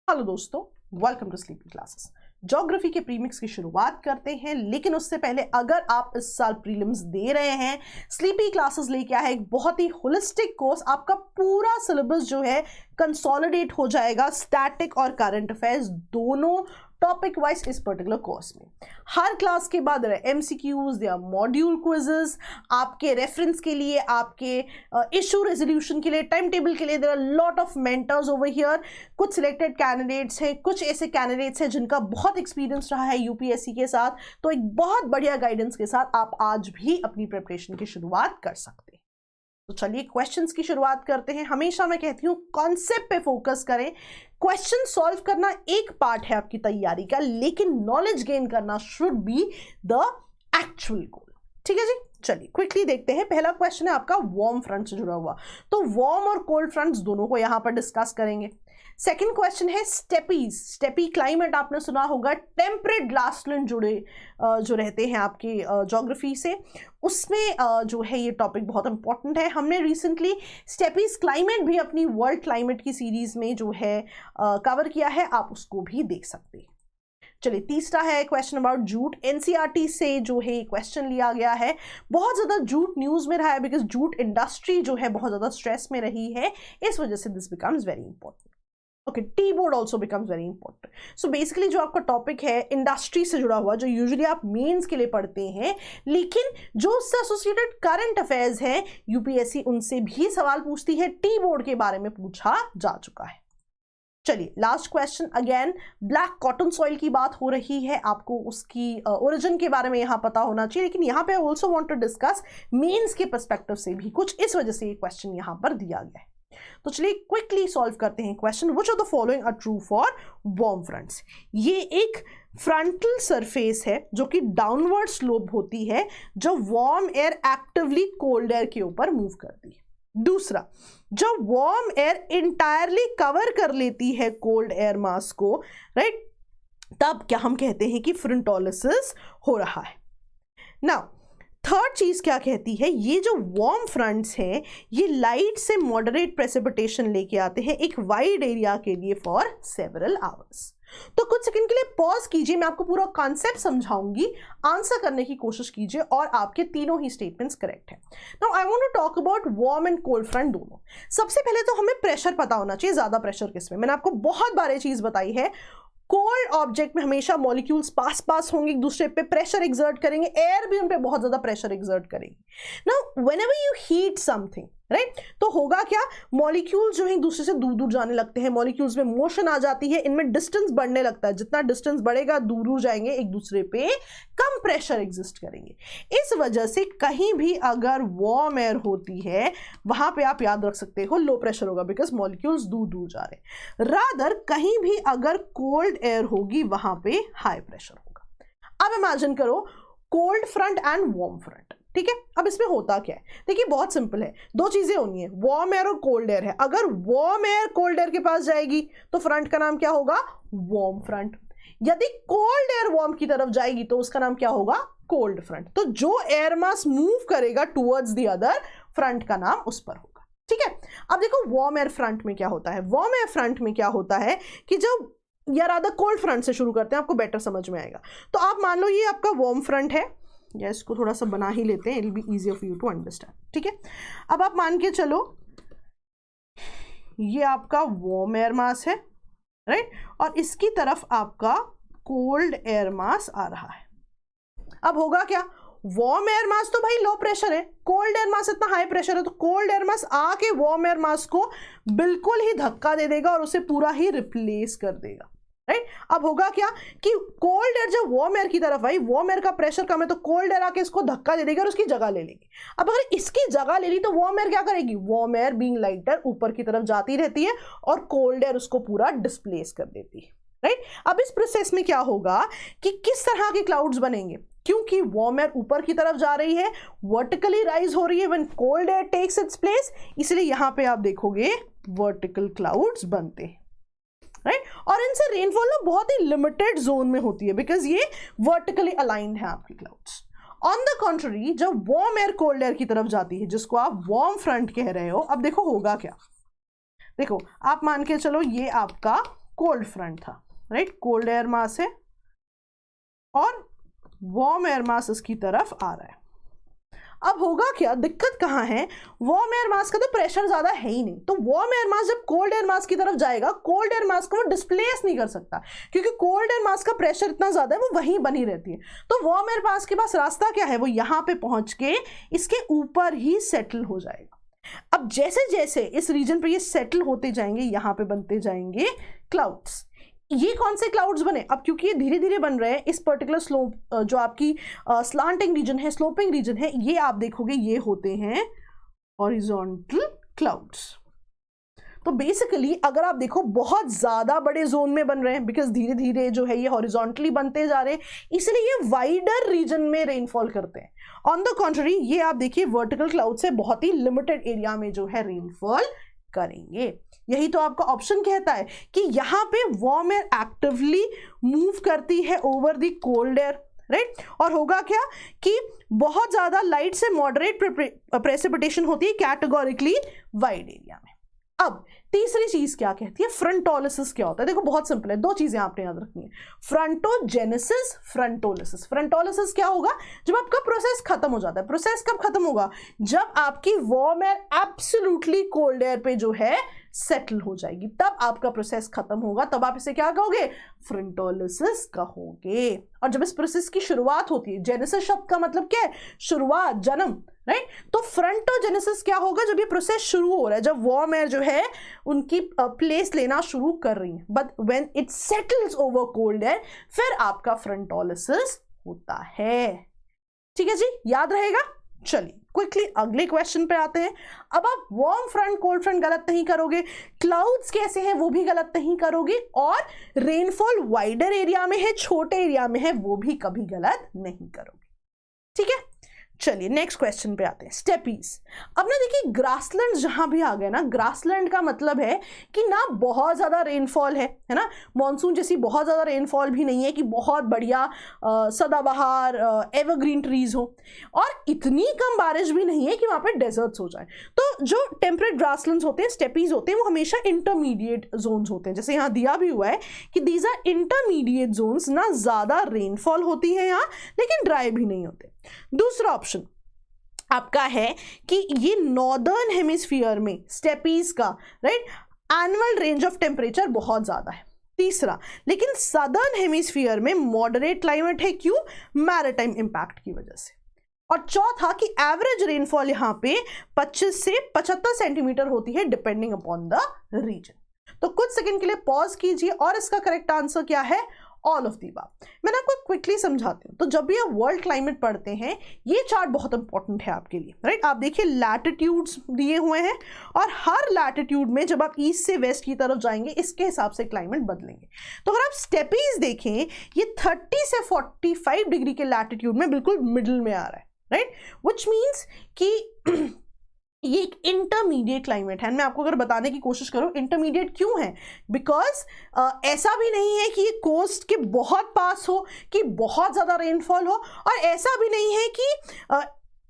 Hello दोस्तों, welcome to sleepy classes. Geography के prelims की शुरुआत करते हैं, लेकिन उससे पहले अगर आप इस साल प्रीलिम्स दे रहे हैं, स्लीपी क्लासेस लेके आया है एक बहुत ही होलिस्टिक कोर्स। आपका पूरा सिलेबस जो है कंसोलिडेट हो जाएगा, स्टैटिक और करंट अफेयर्स दोनों टॉपिक वाइज इस पर्टिकुलर कोर्स में। हर क्लास के बाद एमसीक्यूज या मॉड्यूल क्विजेस आपके रेफरेंस के लिए, आपके इशू रेजोल्यूशन के लिए, टाइम टेबल के लिए। There are lot of mentors over here. कुछ सिलेक्टेड कैंडिडेट्स हैं, कुछ ऐसे कैंडिडेट्स हैं जिनका बहुत एक्सपीरियंस रहा है यूपीएससी के साथ, तो एक बहुत बढ़िया गाइडेंस के साथ आप आज भी अपनी प्रिपरेशन की शुरुआत कर सकते हैं। तो चलिए क्वेश्चंस की शुरुआत करते हैं। हमेशा मैं कहती हूँ कॉन्सेप्ट पे फोकस करें। क्वेश्चन सॉल्व करना एक पार्ट है आपकी तैयारी का, लेकिन नॉलेज गेन करना should be the actual goal. ठीक है जी, चलिए क्विकली देखते हैं। पहला क्वेश्चन है आपका वार्म फ्रंट से जुड़ा हुआ, तो वार्म और कोल्ड फ्रंट्स दोनों को यहां पर डिस्कस करेंगे। सेकेंड क्वेश्चन है स्टेपीज। स्टेपी क्लाइमेट आपने सुना होगा, टेम्परेट ग्रासलैंड जुड़े जो रहते हैं आपकी ज्योग्राफी से, उसमें जो है ये टॉपिक बहुत इंपॉर्टेंट है। हमने रिसेंटली स्टेपीज क्लाइमेट भी अपनी वर्ल्ड क्लाइमेट की सीरीज में जो है कवर किया है, आप उसको भी देख सकते हैं। चलिए तीसरा है क्वेश्चन अबाउट जूट। एनसीईआरटी से जो है क्वेश्चन लिया गया है। बहुत ज़्यादा जूट न्यूज़ में रहा है, बिकॉज जूट इंडस्ट्री जो है बहुत ज़्यादा स्ट्रेस में रही है, इस वजह से this becomes very important. Okay, tea board also becomes very important. So basically जो आपका टॉपिक है इंडस्ट्री से जुड़ा हुआ, जो यूजुअली आप मेंस के लिए पढ़ते हैं, लेकिन जो उससे एसोसिएटेड करंट अफेयर्स हैं यूपीएससी उनसे भी सवाल पूछती है, टी बोर्ड के बारे में पूछा जा चुका है। चलिए last question, again black cotton soil की बात हो रही है, आपको उसकी ओरिजिन के बारे में यहाँ पता होना चाहिए, लेकिन यहाँ पे I also want to discuss mains के पर्सपेक्टिव से भी कुछ, इस वजह से ये क्वेश्चन यहाँ पर दिया गया है। तो चलिए क्विकली सॉल्व करते हैं question. Which of the following are true for warm fronts. ये एक फ्रंटल सरफेस है जो कि डाउनवर्ड स्लोप होती है, जो warm air actively cold air के ऊपर मूव करती है। दूसरा, जब वार्म एयर इंटायरली कवर कर लेती है कोल्ड एयर मास को, राइट, तब क्या हम कहते हैं कि फ्रंटोलिसिस हो रहा है। नाउ थर्ड चीज क्या कहती है, ये जो वार्म फ्रंट्स हैं ये लाइट से मॉडरेट प्रेसिपिटेशन लेके आते हैं एक वाइड एरिया के लिए फॉर सेवरल आवर्स। तो कुछ सेकंड के लिए पॉज कीजिए, मैं आपको पूरा कॉन्सेप्ट समझाऊंगी, आंसर करने की कोशिश कीजिए और आपके तीनों ही स्टेटमेंट्स करेक्ट है। Now I want to talk about warm and cold front दोनों। सबसे पहले तो हमें प्रेशर पता होना चाहिए, ज्यादा प्रेशर किसमें। मैंने आपको बहुत बार ये चीज बताई है, कोल्ड ऑब्जेक्ट में हमेशा मॉलिक्यूल्स पास होंगे, एक दूसरे पे प्रेशर एक्सर्ट करेंगे, एयर भी उन पे बहुत ज्यादा प्रेशर एक्सर्ट करेगी। Now whenever you heat something, right, तो होगा क्या, मॉलिक्यूल्स जो है एक दूसरे से दूर दूर जाने लगते हैं, मॉलिक्यूल्स में मोशन आ जाती है, इनमें डिस्टेंस बढ़ने लगता है। जितना डिस्टेंस बढ़ेगा दूर दूर जाएंगे, एक दूसरे पे कम प्रेशर एग्जिस्ट करेंगे। इस वजह से कहीं भी अगर वार्म एयर होती है, वहां पे आप याद रख सकते हो लो प्रेशर होगा, बिकॉज मॉलिक्यूल्स दूर दूर जा रहे हैं। रादर कहीं भी अगर कोल्ड एयर होगी, वहां पे हाई प्रेशर होगा। अब इमेजिन करो cold front end warm front, ठीक है। अब इसमें होता क्या है, देखिए बहुत सिंपल है, दो चीजें होनी है, वार्म एयर और कोल्ड एयर है। अगर वार्म एयर कोल्ड एयर के पास जाएगी तो फ्रंट का नाम क्या होगा, वार्म फ्रंट। यदि कोल्ड एयर वार्म की तरफ जाएगी तो उसका नाम क्या होगा, कोल्ड फ्रंट। तो जो एयर मास मूव करेगा टुवर्ड्स द अदर, फ्रंट का नाम उस पर होगा। ठीक है, अब देखो वार्म एयर फ्रंट में क्या होता है। वार्म एयर फ्रंट में क्या होता है कि जब, या रादर कोल्ड फ्रंट से शुरू करते हैं, आपको बेटर समझ में आएगा। तो आप मान लो ये आपका वार्म फ्रंट है, या इसको थोड़ा सा बना ही लेते हैं, it will be easier for you to understand. ठीक है, अब आप मान के चलो ये आपका वार्म एयर मास है, राइट, और इसकी तरफ आपका कोल्ड एयर मास आ रहा है। अब होगा क्या, वार्म एयर मास तो भाई लो प्रेशर है, कोल्ड एयर मास इतना हाई प्रेशर है, तो कोल्ड एयर मास आके वार्म एयर मास को बिल्कुल ही धक्का दे देगा और उसे पूरा ही रिप्लेस कर देगा, राइट। अब होगा क्या कि कोल्ड एयर जब वार्म एयर की तरफ आई, वार्म एयर का प्रेशर कम है, तो कोल्ड एयर आके इसको धक्का दे देगी और उसकी जगह ले लेगी। अब अगर इसकी जगह ले ली तो वार्म एयर क्या करेगी, वार्म एयर बीइंग लाइटर ऊपर की तरफ जाती रहती है और कोल्ड एयर उसको पूरा डिस्प्लेस कर देती है, राइट। अब इस प्रोसेस में क्या होगा कि किस तरह के क्लाउड्स बनेंगे, क्योंकि वार्म एयर ऊपर की तरफ जा रही है, वर्टिकली राइज हो रही है when cold air takes its place, इसलिए यहां पे आप देखोगे वर्टिकल क्लाउड्स बनते हैं, राइट। और इनसे रेनफॉल ना बहुत ही लिमिटेड जोन में होती है, बिकॉज ये वर्टिकली अलाइंड है आपकी क्लाउड्स। ऑन द कॉन्ट्ररी, जब वार्म एयर कोल्ड एयर की तरफ जाती है, जिसको आप वार्म फ्रंट कह रहे हो, अब देखो होगा क्या। देखो आप मान के चलो ये आपका कोल्ड फ्रंट था, राइट, कोल्ड एयर मास है और वार्म एयर मास इसकी तरफ आ रहा है। अब होगा क्या, दिक्कत कहाँ है, वार्म एयर मास का तो प्रेशर ज्यादा है ही नहीं, तो वार्म एयर मास जब कोल्ड एयर मास की तरफ जाएगा, कोल्ड एयर मास को वो डिस्प्लेस नहीं कर सकता, क्योंकि कोल्ड एयर मास का प्रेशर इतना ज्यादा है, वो वहीं बनी रहती है। तो वार्म एयर मास के पास रास्ता क्या है, वो यहाँ पे पहुंच के इसके ऊपर ही सेटल हो जाएगा। अब जैसे जैसे इस रीजन पे ये सेटल होते जाएंगे, यहाँ पे बनते जाएंगे क्लाउड्स। ये कौन से क्लाउड्स बने, अब क्योंकि ये धीरे धीरे बन रहे हैं, इस पर्टिकुलर स्लोप जो आपकी स्लांटिंग रीजन है, स्लोपिंग रीजन है, ये आप देखोगे ये होते हैं हॉरिजॉन्टल क्लाउड्स। तो बेसिकली अगर आप देखो बहुत ज्यादा बड़े जोन में बन रहे हैं, बिकॉज धीरे धीरे जो है ये हॉरिजॉन्टली बनते जा रहे हैं, इसलिए ये वाइडर रीजन में रेनफॉल करते हैं। ऑन द कॉन्ट्ररी ये आप देखिए वर्टिकल क्लाउड से बहुत ही लिमिटेड एरिया में जो है रेनफॉल करेंगे। यही तो आपका ऑप्शन कहता है कि यहाँ पे वार्म एयर एक्टिवली मूव करती है over the cold air, right, और होगा क्या कि बहुत ज्यादा लाइट से मॉडरेट प्रेसिपिटेशन होती है कैटेगोरिकली वाइड एरिया में। अब तीसरी चीज क्या कहती है, फ्रंटोलिसिस क्या होता है। देखो बहुत सिंपल है, दो चीजें आपने याद रखनी है, फ्रंटोजेनेसिस, फ्रंटोलिसिस। फ्रंटोलिसिस क्या होगा, जब आपका प्रोसेस खत्म हो जाता है। प्रोसेस कब खत्म होगा, जब आपकी warm air absolutely cold air पे जो है सेटल हो जाएगी, तब आपका प्रोसेस खत्म होगा, तब आप इसे क्या कहोगे, फ्रंटोलिसिस कहोगे। और जब इस प्रोसेस की शुरुआत होती है, जेनेसिस शब्द का मतलब क्या है, शुरुआत, जन्म, राइट, तो फ्रंटोजेनेसिस क्या होगा, जब ये प्रोसेस शुरू हो रहा है, जब वार्म एयर जो है उनकी प्लेस लेना शुरू कर रही है, but when it settles over cold air, फिर आपका फ्रंटोलिसिस होता है। ठीक है जी, याद रहेगा। चलिए क्विकली अगले क्वेश्चन पे आते हैं। अब आप वार्म फ्रंट कोल्ड फ्रंट गलत नहीं करोगे, क्लाउड्स कैसे हैं वो भी गलत नहीं करोगे, और रेनफॉल वाइडर एरिया में है, छोटे एरिया में है, वो भी कभी गलत नहीं करोगे। ठीक है, चलिए नेक्स्ट क्वेश्चन पे आते हैं, स्टेपीज। अब ना देखिए ग्रासलैंड जहां भी आ गए ना, ग्रासलैंड का मतलब है कि ना बहुत ज्यादा रेनफॉल है ना, मॉनसून जैसी बहुत ज्यादा रेनफॉल भी नहीं है कि बहुत बढ़िया सदाबहार एवरग्रीन ट्रीज हो, और इतनी कम बारिश भी नहीं है कि वहां पे डेजर्ट्स हो जाए। तो जो टेम्परेट ग्रासलैंड्स होते हैं, स्टेपीज होते हैं, वो हमेशा इंटरमीडिएट जोन्स होते हैं, जैसे यहाँ दिया भी हुआ है कि दीज आर इंटरमीडिएट जोन्स, ना ज्यादा रेनफॉल होती है यहाँ, लेकिन ड्राई भी नहीं होते। दूसरा ऑप्शन आपका है कि ये नॉर्दर्न हेमिस्फीयर में स्टेपीज का, right, annual range of temperature बहुत ज्यादा है। तीसरा, लेकिन सदर्न हेमिस्फीयर में मॉडरेट क्लाइमेट है, क्यों, मैरीटाइम इंपैक्ट की वजह से। और चौथा कि एवरेज रेनफॉल यहाँ पे 25 से 75 सेंटीमीटर होती है, डिपेंडिंग अपॉन द रीजन। तो कुछ सेकंड के लिए पॉज कीजिए, और इसका करेक्ट आंसर क्या है, ऑल ऑफ दी अबव। मैं आपको क्विकली समझाती हूँ। तो जब भी आप वर्ल्ड क्लाइमेट पढ़ते हैं, ये चार्ट बहुत इंपॉर्टेंट है आपके लिए, राइट। आप देखिए लैटिट्यूड्स दिए हुए हैं, और हर लैटिट्यूड में जब आप ईस्ट से वेस्ट की तरफ जाएंगे, इसके हिसाब से क्लाइमेट बदलेंगे। तो अगर आप स्टेपीज देखें, ये 30 से 45 डिग्री के लैटिट्यूड में बिल्कुल मिडिल में आ रहा है, राइट, विच मीन्स कि ये एक इंटरमीडिएट क्लाइमेट है। मैं आपको अगर बताने की कोशिश करूं इंटरमीडिएट क्यों है, बिकॉज ऐसा भी नहीं है कि ये कोस्ट के बहुत पास हो कि बहुत ज़्यादा रेनफॉल हो, और ऐसा भी नहीं है कि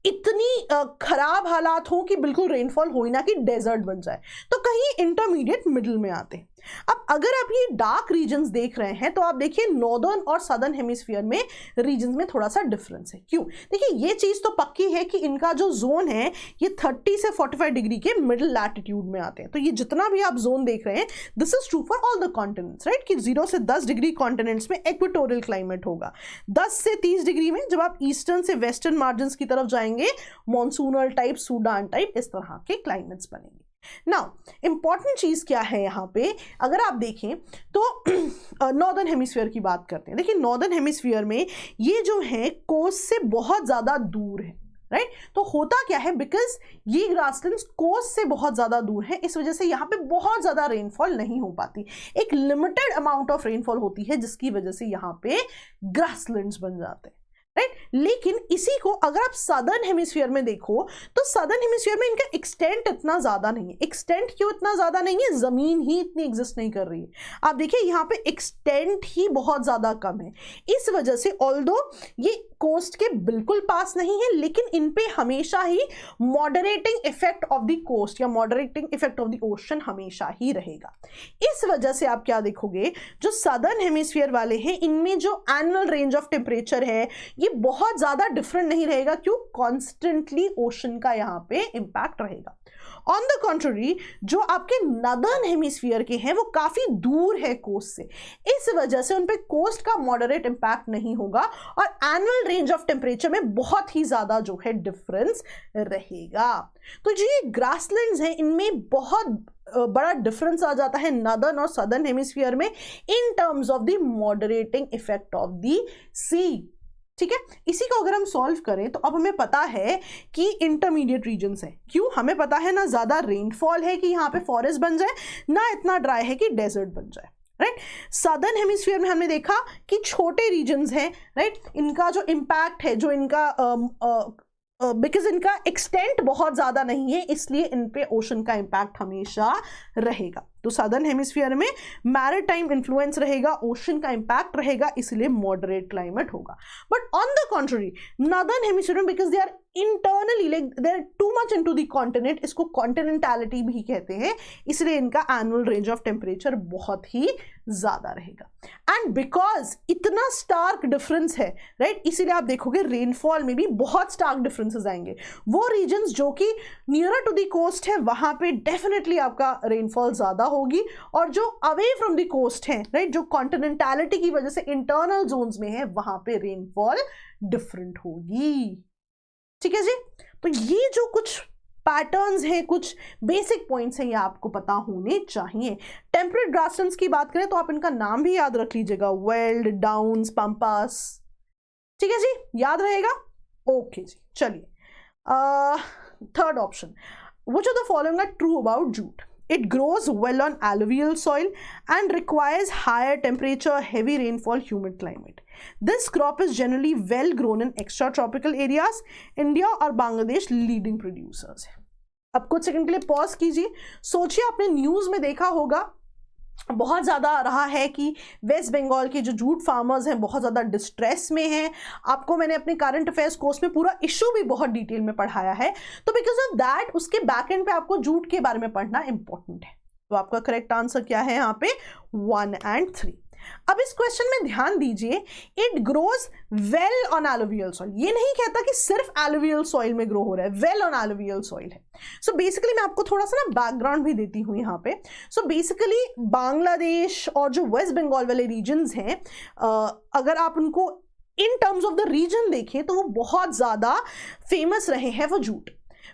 इतनी खराब हालात हो कि बिल्कुल रेनफॉल हो ही ना कि डेजर्ट बन जाए। तो कहीं इंटरमीडिएट मिडिल में आते हैं। अब अगर आप ये डार्क रीजन्स देख रहे हैं, तो आप देखिए नॉर्दर्न और सदर्न हेमिस्फीयर में रीजन्स में थोड़ा सा डिफरेंस है। क्यों, देखिए ये चीज़ तो पक्की है कि इनका जो जोन है ये 30 से 45 डिग्री के मिडिल लैटिट्यूड में आते हैं। तो ये जितना भी आप जोन देख रहे हैं, this is true for all the continents, right, कि 0 से 10 डिग्री कॉन्टिनेंट्स में इक्वेटोरियल क्लाइमेट होगा। 10 से 30 डिग्री में जब आप ईस्टर्न से वेस्टर्न मार्जिन की तरफ जाएंगे, मॉनसूनल टाइप, सूडान टाइप, इस तरह के क्लाइमेट्स बनेंगे। नाउ इंपॉर्टेंट चीज क्या है यहाँ पे, अगर आप देखें तो नॉर्दर्न हेमिस्फीयर की बात करते हैं। देखिए नॉर्दर्न हेमिस्फीयर में ये जो है कोस्ट से बहुत ज्यादा दूर है, राइट। तो होता क्या है, बिकॉज ये ग्रासलैंड्स कोस्ट से बहुत ज्यादा दूर है, इस वजह से यहाँ पे बहुत ज्यादा रेनफॉल नहीं हो पाती, एक लिमिटेड अमाउंट ऑफ रेनफॉल होती है, जिसकी वजह से यहाँ पे ग्रासलैंड्स बन जाते हैं, राइट। लेकिन इसी को अगर आप सदर्न हेमिस्फीयर में देखो तो सदर्न हेमिस्फीयर में इनका एक्सटेंट इतना ज्यादा नहीं है। एक्सटेंट क्यों इतना ज्यादा नहीं है? जमीन ही इतनी एग्जिस्ट नहीं कर रही है। आप देखिए यहाँ पे एक्सटेंट ही बहुत ज्यादा कम है। इस वजह से ऑल्दो ये कोस्ट के बिल्कुल पास नहीं है, लेकिन इन पे हमेशा ही moderating effect of the coast या moderating effect of the ocean हमेशा ही रहेगा। इस वजह से आप क्या देखोगे, जो सदर्न हेमिस्फीयर वाले हैं इनमें जो एनुअल रेंज ऑफ टेम्परेचर है ये बहुत ज्यादा डिफरेंट नहीं रहेगा। क्यों? कॉन्स्टेंटली ओशन का यहाँ पे इंपैक्ट रहेगा। ऑन द कॉन्ट्ररी जो आपके नदर्न हेमिस्फीयर के हैं वो काफी दूर है कोस्ट से, इस वजह से उन पे कोस्ट का मॉडरेट इंपैक्ट नहीं होगा और एनुअल रेंज ऑफ टेम्परेचर में बहुत ही ज्यादा जो है डिफरेंस रहेगा। तो जो ये ग्रासलैंड्स हैं इनमें बहुत बड़ा डिफरेंस आ जाता है नदर्न और सदर्न हेमिस्फीयर में in terms of the moderating effect of the sea. ठीक है, इसी को अगर हम सॉल्व करें तो अब हमें पता है कि इंटरमीडिएट रीजन्स है। क्यों? हमें पता है ना ज्यादा रेनफॉल है कि यहाँ पे फॉरेस्ट बन जाए, ना इतना ड्राई है कि डेजर्ट बन जाए। राइट, सदर्न हेमिस्फीयर में हमने देखा कि छोटे रीजन्स हैं। राइट, इनका जो इम्पैक्ट है, जो इनका बिकॉज इनका एक्सटेंट बहुत ज्यादा नहीं है इसलिए इन पे ओशन का इम्पैक्ट हमेशा रहेगा। तो सदर्न हेमिस्फीयर में मैरीटाइम इन्फ्लुएंस रहेगा, ओशन का इंपैक्ट रहेगा, इसलिए मॉडरेट क्लाइमेट होगा। But on the contrary northern hemisphere में because they are internally like they are too much into the continent, इसको कॉन्टिनेंटैलिटी भी कहते हैं, इसलिए इनका एनुअल रेंज ऑफ टेम्परेचर बहुत ही ज्यादा रहेगा। एंड बिकॉज इतना स्टार्क डिफरेंस है, राइट, इसीलिए आप देखोगे रेनफॉल में भी बहुत स्टार्क डिफरेंसेस आएंगे। वो रीजन्स जो कि नियरर टू द कोस्ट है वहां पे डेफिनेटली आपका रेनफॉल ज्यादा होगी, और जो अवे फ्रॉम द कोस्ट है, राइट, जो कॉन्टिनेंटैलिटी की वजह से इंटरनल जोन्स में है वहां पे रेनफॉल डिफरेंट होगी। ठीक है जी, तो ये जो कुछ पैटर्न्स हैं, कुछ बेसिक पॉइंट्स हैं, ये आपको पता होने चाहिए। टेम्परेट ग्रासलैंड्स की बात करें तो आप इनका नाम भी याद रख लीजिएगा, वेल्ड, डाउन्स, पंपास। ठीक है जी, याद रहेगा? ओके जी, चलिए third option, which of the following are true about jute? It grows well on alluvial soil and requires higher temperature, heavy rainfall, humid climate. This crop is generally well grown in extratropical areas. India और Bangladesh leading producers है। अब कुछ second के लिए pause कीजिए, सोचिए, आपने news में देखा होगा बहुत ज़्यादा रहा है कि वेस्ट बंगाल के जो जूट फार्मर्स हैं बहुत ज़्यादा डिस्ट्रेस में हैं। आपको मैंने अपने करंट अफेयर्स कोर्स में पूरा इशू भी बहुत डिटेल में पढ़ाया है, तो बिकॉज ऑफ दैट उसके बैक एंड पे आपको जूट के बारे में पढ़ना इंपॉर्टेंट है। तो आपका करेक्ट आंसर क्या है यहाँ पे? 1 और 3। अब इस क्वेश्चन में ध्यान दीजिए, it grows well on alluvial soil, ये नहीं कहता कि सिर्फ एलुवियल सॉइल में ग्रो हो रहा है, वेल ऑन एलुवियल सॉइल है। सो बेसिकली मैं आपको थोड़ा सा ना बैकग्राउंड भी देती हूँ यहाँ पे। सो बेसिकली बांग्लादेश और जो वेस्ट बंगाल वाले रीजन्स हैं, अगर आप उनको in terms of the region देखें तो वो बहुत ज्यादा फेमस रहे हैं वो जूट।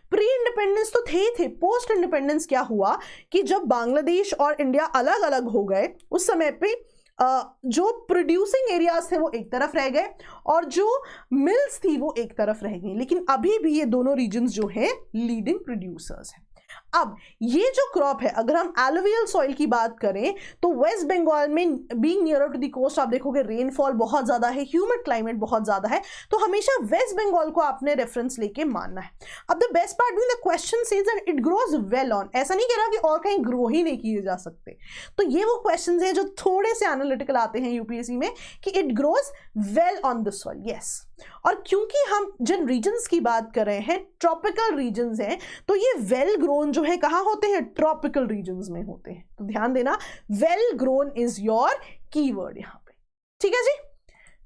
प्री इंडिपेंडेंस तो थे, पोस्ट इंडिपेंडेंस क्या हुआ कि जब बांग्लादेश और इंडिया अलग अलग हो गए उस समय पे जो प्रोड्यूसिंग एरियाज थे वो एक तरफ रह गए और जो मिल्स थी वो एक तरफ रह गई, लेकिन अभी भी ये दोनों रीजन्स जो है लीडिंग प्रोड्यूसर्स हैं। अब ये जो क्रॉप है, अगर हम एलुवियल सॉइल की बात करें तो वेस्ट बंगाल में being nearer to the coast आप देखोगे रेनफॉल बहुत ज़्यादा है, ह्यूमिड क्लाइमेट बहुत ज़्यादा है, तो हमेशा वेस्ट बंगाल को आपने रेफरेंस लेके मानना है। अब the best part in the question says that it grows well on, ऐसा नहीं कह रहा कि और कहीं ग्रो ही नहीं किए जा सकते। तो ये वो क्वेश्चन हैं जो थोड़े से एनालिटिकल आते हैं यूपीएससी में कि it grows well on the soil, yes. और क्योंकि हम जिन रीजन्स की बात कर रहे हैं ट्रॉपिकल रीजन्स हैं, तो ये वेल ग्रोन जो है कहाँ होते हैं? ट्रॉपिकल रीजन्स में होते हैं। तो ध्यान देना, well grown is your keyword यहाँ पे। ठीक है जी,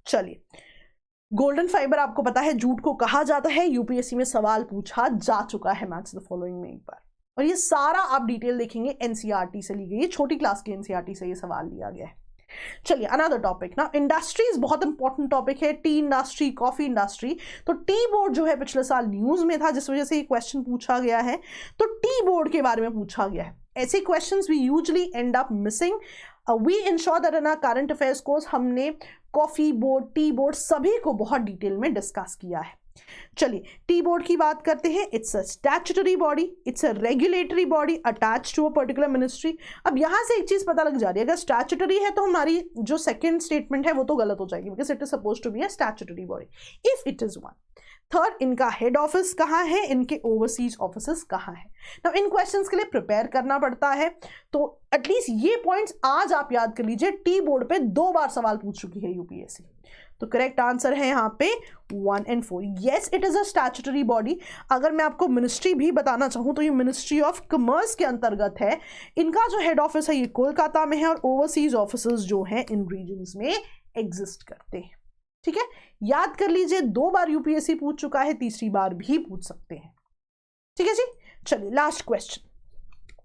चलिए, गोल्डन फाइबर आपको पता है जूट को कहा जाता है, यूपीएससी में सवाल पूछा जा चुका है मैथ्स द फॉलोइंग में एक बार, और ये सारा आप डिटेल देखेंगे एनसीईआरटी से ली गई है, छोटी क्लास की एनसीईआरटी से ये सवाल लिया गया है। चलिए अनदर टॉपिक ना, इंडस्ट्रीज बहुत इंपॉर्टेंट टॉपिक है, टी इंडस्ट्री, कॉफी इंडस्ट्री। तो टी बोर्ड जो है पिछले साल न्यूज में था जिस वजह से ये क्वेश्चन पूछा गया है, तो टी बोर्ड के बारे में पूछा गया है। ऐसे questions we usually end up missing. We ensure that in our current affairs course हमने कॉफी बोर्ड, टी बोर्ड सभी को बहुत डिटेल में डिस्कस किया है। चलिए टी बोर्ड की बात करते हैं। It's a statutory body, it's a regulatory body attach to a particular ministry. अब यहां से एक चीज पता लग जा रही है, अगर स्टैट्यूटरी है तो हमारी जो सेकंड स्टेटमेंट है वो तो गलत हो जाएगी, because it is suppose to be a statutory body if it is one. Third, इनका हेड ऑफिस कहाँ है, इनके ओवरसीज ऑफिसेस कहाँ है। तो इन क्वेश्चंस के लिए प्रिपेयर करना पड़ता है, तो एटलीस्ट ये पॉइंट्स आज आप याद कर लीजिए। टी बोर्ड पे 2 बार सवाल पूछ चुकी है यूपीएससी। तो करेक्ट आंसर है यहाँ पे 1 और 4। Yes, it is a statutory body. अगर मैं आपको मिनिस्ट्री भी बताना चाहूँ तो ये मिनिस्ट्री ऑफ कॉमर्स के अंतर्गत है। इनका जो हेड ऑफिस है ये कोलकाता में है और ओवरसीज ऑफिसेस जो हैं इन रीजन्स में एग्जिस्ट करते हैं। ठीक है, याद कर लीजिए, 2 बार यूपीएससी पूछ चुका है, तीसरी बार भी पूछ सकते हैं। ठीक है जी, चलिए लास्ट क्वेश्चन।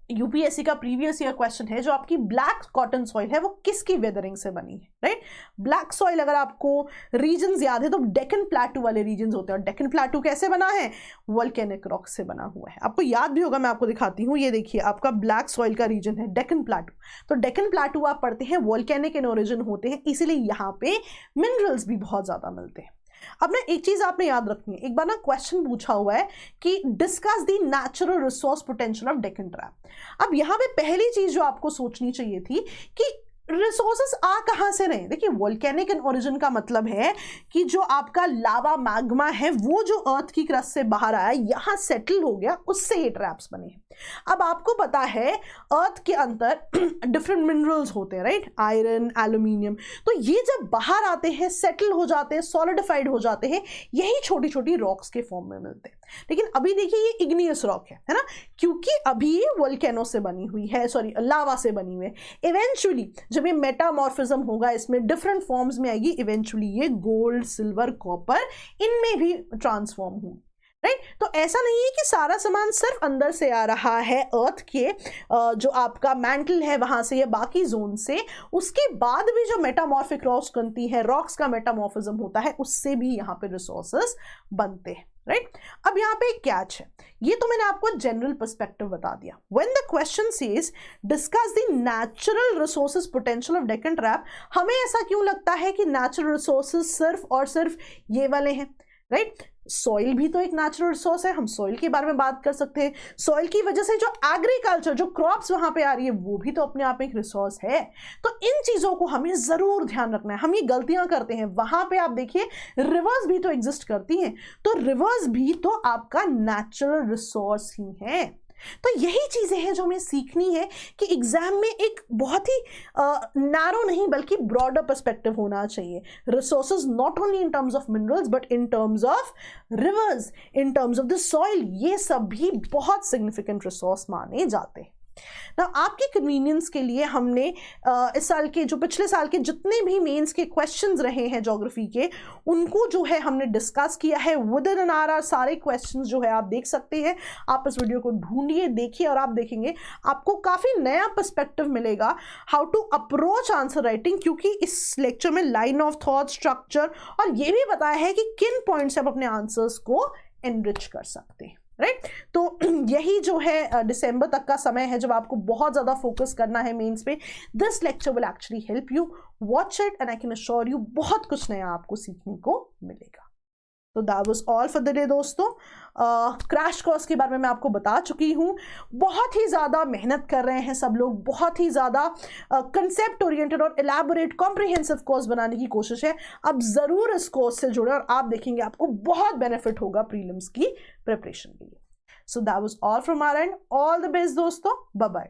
यूपीएससी का प्रीवियस ईयर क्वेश्चन है, जो आपकी ब्लैक कॉटन सॉइल है वो किसकी वेदरिंग से बनी है, राइट। ब्लैक सॉइल अगर आपको रीजन्स याद है तो डेक्कन प्लेटू वाले रीजन्स होते हैं। और डेक्कन प्लेटू कैसे बना है, वोल्केनिक रॉक से बना हुआ है। आपको याद भी होगा, मैं आपको दिखाती हूँ। ये देखिए आपका ब्लैक सॉइल का रीजन है डेक्कन प्लेटू। तो डेक्कन प्लेटू आप पढ़ते हैं वोल्केनिक इन ओरिजिन होते हैं, इसीलिए यहाँ पे मिनरल्स भी बहुत ज्यादा मिलते हैं। अब ना एक चीज आपने याद रखनी है, एक बार ना क्वेश्चन पूछा हुआ है कि discuss the natural resource potential of Deccan trap. अब यहां पे पहली चीज जो आपको सोचनी चाहिए थी कि रिसोर्सेस आ कहां से रहे। देखिए वोल्केनिक इन ओरिजिन का मतलब है कि जो आपका लावा मैग्मा है वो जो अर्थ की क्रस्ट से बाहर आया, यहां सेटल हो गया, उससे ये ट्रैप्स बने हैं। अब आपको पता है अर्थ के अंदर डिफरेंट मिनरल्स होते हैं, राइट, आयरन, एल्यूमिनियम। तो ये जब बाहर आते हैं, सेटल हो जाते हैं, सॉलिडिफाइड हो जाते हैं, यही छोटी छोटी रॉक्स के फॉर्म में मिलते हैं। लेकिन अभी देखिए ये इग्नियस रॉक है ना, क्योंकि अभी ये वोल्केनो से बनी हुई है, सॉरी लावा से बनी हुई है। इवेंचुअली जब ये मेटामॉर्फिज्म होगा, इसमें डिफरेंट फॉर्म्स में आएगी, इवेंचुअली ये गोल्ड, सिल्वर, कॉपर इनमें भी ट्रांसफॉर्म होगी, राइट। तो ऐसा नहीं है कि सारा सामान सिर्फ अंदर से आ रहा है अर्थ के जो आपका मैंटल है वहां से या बाकी जोन से, उसके बाद भी जो मेटामॉर्फिक रॉक्स बनती है, रॉक्स का मेटामॉर्फिज्म होता है, उससे भी यहाँ पे रिसोर्सेस बनते हैं, राइट। अब यहाँ पे एक कैच है, ये तो मैंने आपको जनरल पर्सपेक्टिव बता दिया। When the question says discuss the natural resources potential of Deccan trap, हमें ऐसा क्यों लगता है कि नेचुरल रिसोर्सेज सिर्फ और सिर्फ ये वाले हैं, राइट। सॉइल भी तो एक नेचुरल रिसोर्स है, हम सॉइल के बारे में बात कर सकते हैं। सॉइल की वजह से जो एग्रीकल्चर, जो क्रॉप्स वहां पे आ रही है, वो भी तो अपने आप में एक रिसोर्स है। तो इन चीजों को हमें जरूर ध्यान रखना है। हम ये गलतियां करते हैं, वहां पे आप देखिए रिवर्स भी तो एग्जिस्ट करती हैं, तो रिवर्स भी तो आपका नेचुरल रिसोर्स ही है। तो यही चीजें हैं जो हमें सीखनी है कि एग्जाम में एक बहुत ही नैरो नहीं बल्कि ब्रॉडर पर्सपेक्टिव होना चाहिए। Resources not only in terms of minerals but in terms of reverse, in terms of the soil, ये सब भी बहुत सिग्निफिकेंट रिसोर्स माने जाते हैं। ना आपके कन्वीनियंस के लिए हमने इस साल के, जो पिछले साल के जितने भी मेंस के क्वेश्चंस रहे हैं ज्योग्राफी के, उनको जो है हमने डिस्कस किया है विद इन एन आवर। सारे क्वेश्चंस जो है आप देख सकते हैं, आप इस वीडियो को ढूंढिए, देखिए और आप देखेंगे आपको काफ़ी नया पर्सपेक्टिव मिलेगा how to approach answer writing, क्योंकि इस लेक्चर में लाइन ऑफ थॉट, स्ट्रक्चर और ये भी बताया है कि किन पॉइंट्स से आप अपने आंसर्स को एनरिच कर सकते हैं, राइट। तो यही जो है दिसंबर तक का समय है जब आपको बहुत ज्यादा फोकस करना है मेंस पे। This lecture will actually help you, watch it and I can assure you बहुत कुछ नया आपको सीखने को मिलेगा। तो that was all for the day दोस्तों। क्रैश कोर्स के बारे में मैं आपको बता चुकी हूँ। बहुत ही ज़्यादा मेहनत कर रहे हैं सब लोग, बहुत ही ज़्यादा कंसेप्ट ओरिएंटेड और एलैबोरेट कॉम्प्रिहेंसिव कोर्स बनाने की कोशिश है। अब ज़रूर इस कोर्स से जुड़े और आप देखेंगे आपको बहुत बेनिफिट होगा प्रीलिम्स की प्रिपरेशन के लिए। So that was all from our and. All the best दोस्तों, बाय बाय।